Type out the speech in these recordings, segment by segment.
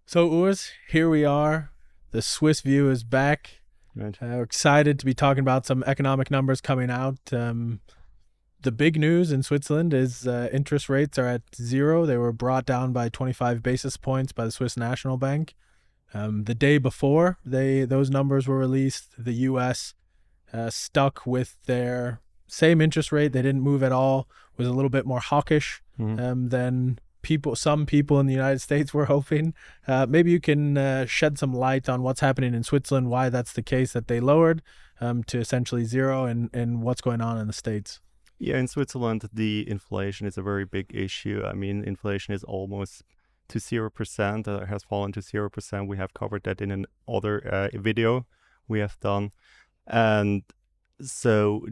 So Urs, here we are. The Swiss view is back. Right. We're excited to be talking about some economic numbers coming out. The big news in Switzerland is interest rates are at zero. They were brought down by 25 basis points by the Swiss National Bank. The day before those numbers were released, the U.S. Stuck with their same interest rate. They didn't move at all. Was a little bit more hawkish than some people in the United States were hoping. Maybe you can shed some light on what's happening in Switzerland, why that's the case, that they lowered to essentially zero, and what's going on in the States. Yeah, in Switzerland, the inflation is a very big issue. I mean, inflation is almost to 0%, has fallen to 0%. We have covered that in another video we have done. And so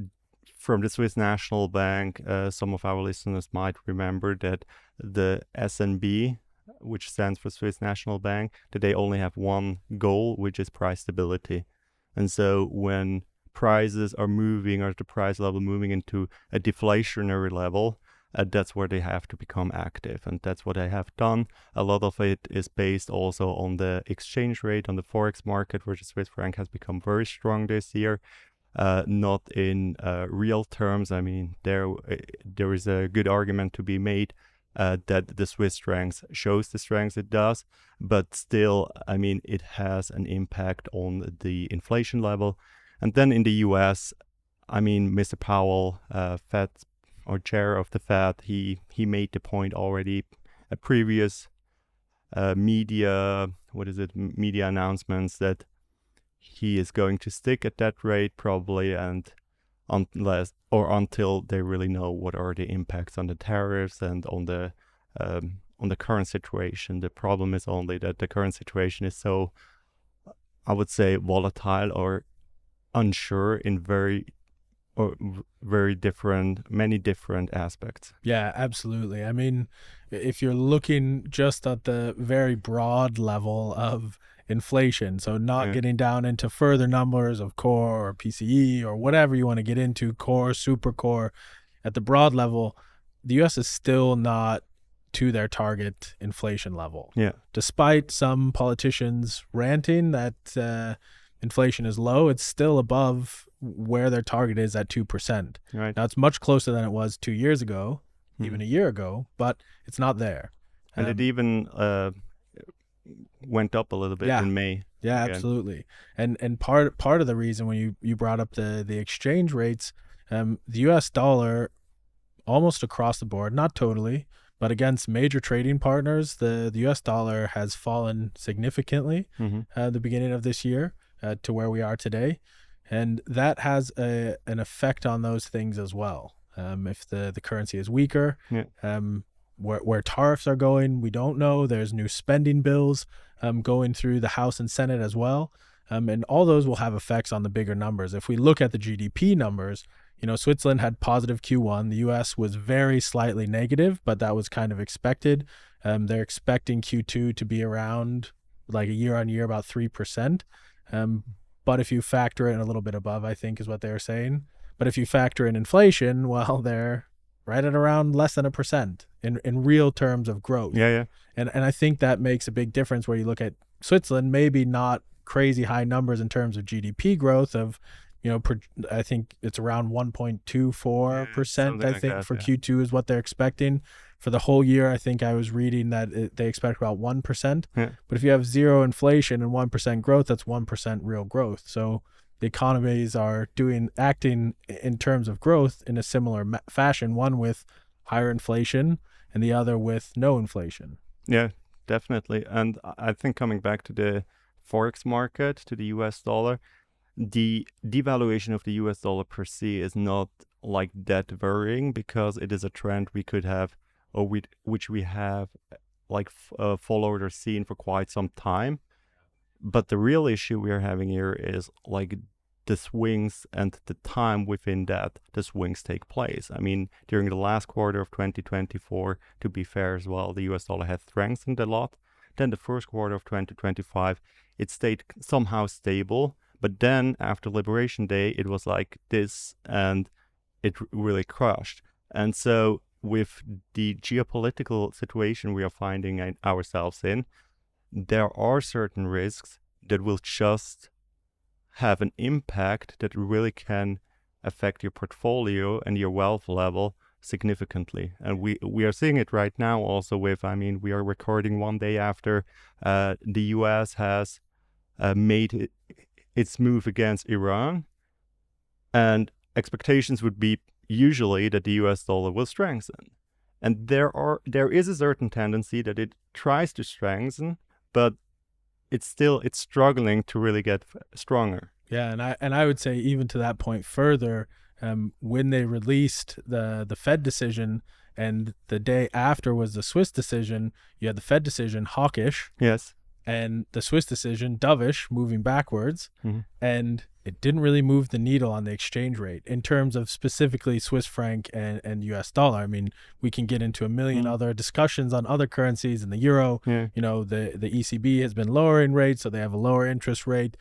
from the Swiss National Bank, some of our listeners might remember that the SNB, which stands for Swiss National Bank, that they only have one goal, which is price stability. And so when prices are moving, or the price level moving into a deflationary level, that's where they have to become active. And that's what they have done. A lot of it is based also on the exchange rate, on the Forex market, where the Swiss franc has become very strong this year. Not in real terms. I mean, there is a good argument to be made that the Swiss strength shows the strength it does, but still, I mean, it has an impact on the inflation level. And then in the US, I mean, Mr. Powell, Fed or chair of the Fed, he made the point already at previous media announcements that he is going to stick at that rate probably, and until they really know what are the impacts on the tariffs and on the current situation. The problem is only that the current situation is so, I would say, volatile or unsure in many different aspects. Yeah, absolutely. I mean, if you're looking just at the very broad level of inflation, so not getting down into further numbers of core or PCE or whatever you want to get into, core, super core, at the broad level, the US is still not to their target inflation level. Yeah. Despite some politicians ranting that inflation is low, it's still above where their target is at 2%. Right. Now, it's much closer than it was 2 years ago, even a year ago, but it's not there. And it even went up a little bit in May. Yeah, again. Absolutely. And part of the reason when you brought up the exchange rates, the US dollar, almost across the board, not totally, but against major trading partners, the US dollar has fallen significantly at the beginning of this year to where we are today. And that has an effect on those things as well. If the currency is weaker, where tariffs are going, we don't know. There's new spending bills going through the House and Senate as well. And all those will have effects on the bigger numbers. If we look at the GDP numbers, you know, Switzerland had positive Q1. The US was very slightly negative, but that was kind of expected. They're expecting Q2 to be around, like, a year on year, about 3%. But if you factor in a little bit above, I think is what they were saying. But if you factor in inflation, well, they're right at around less than 1% in real terms of growth. Yeah. And I think that makes a big difference where you look at Switzerland, maybe not crazy high numbers in terms of GDP growth of, you know, I think it's around 1.24%, I think, for Q2 is what they're expecting. For the whole year, I think I was reading that they expect about 1%. Yeah. But if you have zero inflation and 1% growth, that's 1% real growth. So the economies are acting in terms of growth in a similar fashion, one with higher inflation and the other with no inflation. Yeah, definitely. And I think coming back to the Forex market, to the US dollar, the devaluation of the US dollar per se is not like that worrying, because it is a trend we could have, or which we have like followed or seen for quite some time. But the real issue we are having here is like the swings and the time within that the swings take place. I mean, during the last quarter of 2024, to be fair as well, the US dollar has strengthened a lot. Then the first quarter of 2025, it stayed somehow stable. But then after Liberation Day, it was like this, and it really crushed. And so with the geopolitical situation we are finding ourselves in, there are certain risks that will just have an impact that really can affect your portfolio and your wealth level significantly. And we are seeing it right now also with, we are recording one day after the US has made its move against Iran. And expectations would be usually that the US dollar will strengthen. And there is a certain tendency that it tries to strengthen, but it's struggling to really get stronger. Yeah, and I would say even to that point further, when they released the Fed decision, and the day after was the Swiss decision, you had the Fed decision hawkish, yes, and the Swiss decision dovish, moving backwards, and it didn't really move the needle on the exchange rate in terms of specifically Swiss franc and US dollar. I mean, we can get into a million other discussions on other currencies and the euro. Yeah. You know, the ECB has been lowering rates, so they have a lower interest rate.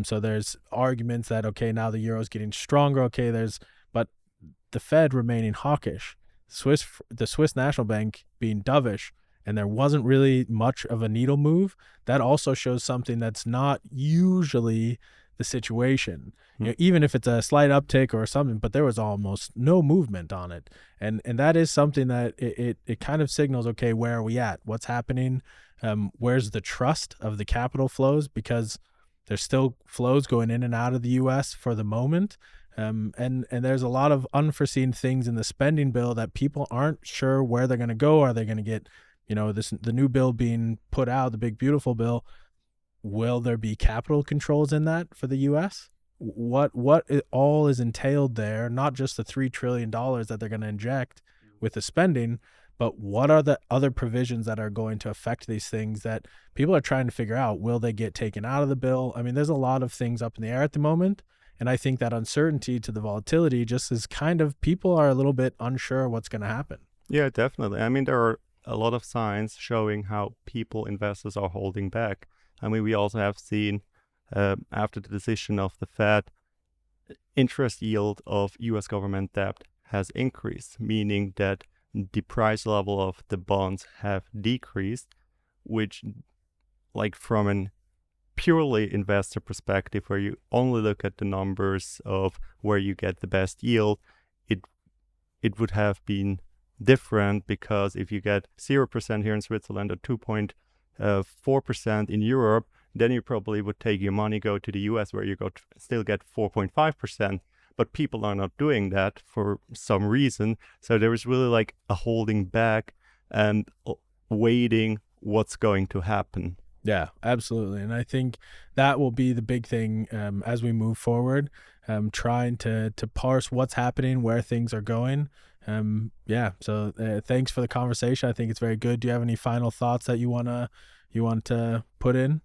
So there's arguments that, okay, now the euro is getting stronger. Okay, but the Fed remaining hawkish, the Swiss National Bank being dovish, and there wasn't really much of a needle move. That also shows something that's not usually the situation. You know, even if it's a slight uptick or something, but there was almost no movement on it. And that is something that it kind of signals, okay, where are we at? What's happening? Where's the trust of the capital flows? Because there's still flows going in and out of the US for the moment. And there's a lot of unforeseen things in the spending bill that people aren't sure where they're going to go. Are they going to get, the new bill being put out, the big beautiful bill? Will there be capital controls in that for the U.S.? What all is entailed there? Not just the $3 trillion that they're going to inject with the spending, but what are the other provisions that are going to affect these things that people are trying to figure out? Will they get taken out of the bill? I mean, there's a lot of things up in the air at the moment, and I think that uncertainty to the volatility just is kind of, people are a little bit unsure what's going to happen. Yeah, definitely. I mean, there are a lot of signs showing how investors are holding back. I mean, we also have seen after the decision of the Fed, interest yield of U.S. government debt has increased, meaning that the price level of the bonds have decreased, which, like from an purely investor perspective, where you only look at the numbers of where you get the best yield, it would have been different, because if you get 0% here in Switzerland or 2.4% in Europe, then you probably would take your money, go to the US, where you still get 4.5%. But people are not doing that for some reason. So there is really like a holding back and waiting what's going to happen. Yeah, absolutely. And I think that will be the big thing as we move forward, trying to parse what's happening, where things are going. So thanks for the conversation. I think it's very good. Do you have any final thoughts that you want to put in?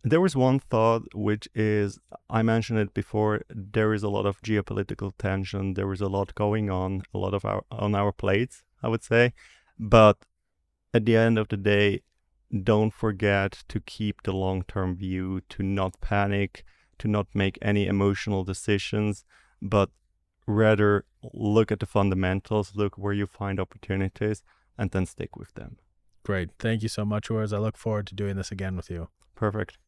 There was one thought, which is, I mentioned it before, there is a lot of geopolitical tension. There is a lot going on, a lot of on our plates, I would say. But at the end of the day, don't forget to keep the long-term view, to not panic, to not make any emotional decisions, but rather look at the fundamentals, look where you find opportunities, and then stick with them. Great. Thank you so much, Urs. I look forward to doing this again with you. Perfect.